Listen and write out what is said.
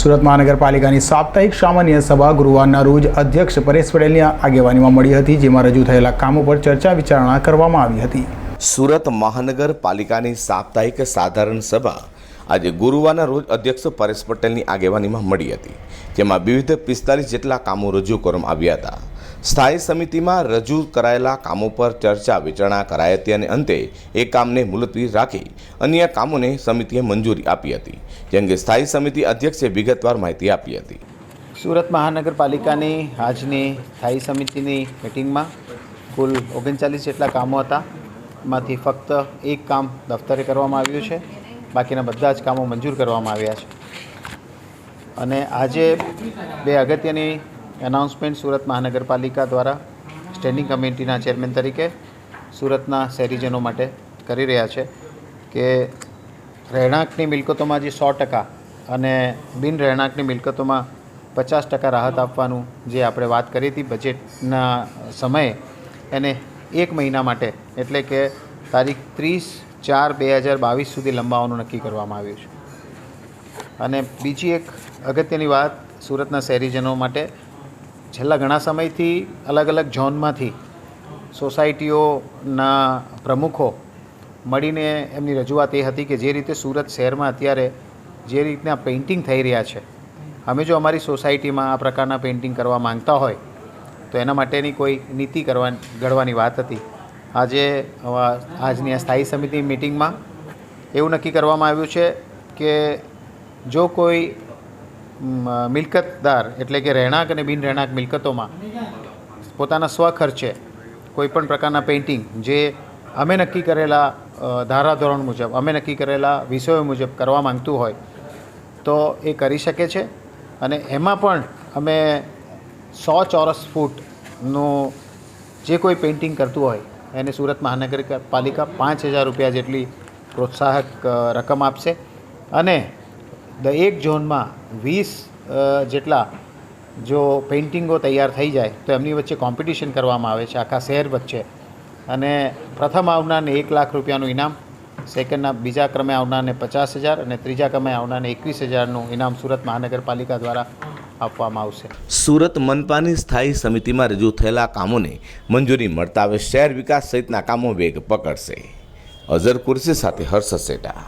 સુરત મહાનગરપાલિકાની સાપ્તાહિક સામાન્ય સભા ગુરુવારના રોજ અધ્યક્ષ પરેશ પટેલની આગેવાનીમાં મળી હતી, જેમાં રજૂ થયેલા કામો પર ચર્ચા વિચારણા કરવામાં આવી હતી। સુરત મહાનગરપાલિકાની સાપ્તાહિક સાધારણ સભા આજે ગુરુવારના રોજ અધ્યક્ષ પરેશ પટેલની આગેવાનીમાં મળી હતી, જેમાં વિવિધ 45 જેટલા કામો રજૂ કરવામાં આવ્યા હતા। સ્થાયી સમિતિમાં રજૂ કરાયેલા કામો પર ચર્ચા વિચારણા કરાઈ હતી અને અંતે એક કામને મુલતવી રાખી અન્ય કામોને સમિતિએ મંજૂરી આપી હતી, જેમ કે સ્થાયી સમિતિ અધ્યક્ષે વિગતવાર માહિતી આપી હતી। સુરત મહાનગરપાલિકાની આજની સ્થાયી સમિતિની મિટિંગમાં કુલ 39 જેટલા કામો હતા, એમાંથી ફક્ત એક કામ દફતરે કરવામાં આવ્યું છે, બાકીના બધા જ કામો મંજૂર કરવામાં આવ્યા છે। અને આજે બે અગત્યની એનાઉન્સમેન્ટ સુરત મહાનગરપાલિકા દ્વારા સ્ટેન્ડિંગ કમિટીના ચેરમેન તરીકે સુરતના શહેરીજનો માટે કરી રહ્યા છે કે રહેણાંકની મિલકતોમાં જે 100% અને બિન રહેણાંકની મિલકતોમાં 50% રાહત આપવાનું જે આપણે વાત કરી હતી બજેટના સમયે, એને એક મહિના માટે એટલે કે તારીખ 30/4/2022 સુધી લંબાવવાનું નક્કી કરવામાં આવ્યું છે। અને બીજી એક અગત્યની વાત સુરતના શહેરીજનો માટે, છેલ્લા ઘણા સમયથી અલગ અલગ ઝોનમાંથી સોસાયટીઓના પ્રમુખો મળીને એમની રજૂઆત એ હતી કે જે રીતે સુરત શહેરમાં અત્યારે જે રીતના પેઇન્ટિંગ થઈ રહ્યા છે, અમે જો અમારી સોસાયટીમાં આ પ્રકારના પેઇન્ટિંગ કરવા માંગતા હોય તો એના માટેની કોઈ નીતિ ઘડવાની વાત હતી। આજની આ સ્થાયી સમિતિ મિટિંગમાં એવું નક્કી કરવામાં આવ્યું છે કે જો કોઈ મિલકતદાર એટલે કે રહેણાંક અને બિન રહેણાંક મિલકતોમાં પોતાના સ્વખર્ચે કોઈપણ પ્રકારના પેઇન્ટિંગ જે અમે નક્કી કરેલા ધારાધોરણ મુજબ, અમે નક્કી કરેલા વિષયો મુજબ કરવા માંગતું હોય તો એ કરી શકે છે। અને એમાં પણ અમે 100 ચોરસ ફૂટનું જે કોઈ પેઇન્ટિંગ કરતું હોય એને સુરત મહાનગરપાલિકા 5,000 રૂપિયા જેટલી પ્રોત્સાહક રકમ આપશે। અને એક ઝોનમાં 20 જેટલા જો પેઇન્ટિંગો તૈયાર થઈ જાય તો એમની વચ્ચે કોમ્પિટિશન કરવામાં આવે છે આખા શહેર વચ્ચે, અને પ્રથમ આવનારને 1 લાખ રૂપિયાનું ઇનામ, બીજા ક્રમે આવનારને 50,000 અને ત્રીજા ક્રમે આવનારને 21,000નું ઇનામ સુરત મહાનગરપાલિકા દ્વારા આપવામાં આવશે। સુરત મનપાની સ્થાયી સમિતિમાં રજૂ થયેલા કામોને મંજૂરી મળતા હવે શહેર વિકાસ સહિતના કામો વેગ પકડશે। અઝર કુર્સી સાથે હર્ષ સેટા।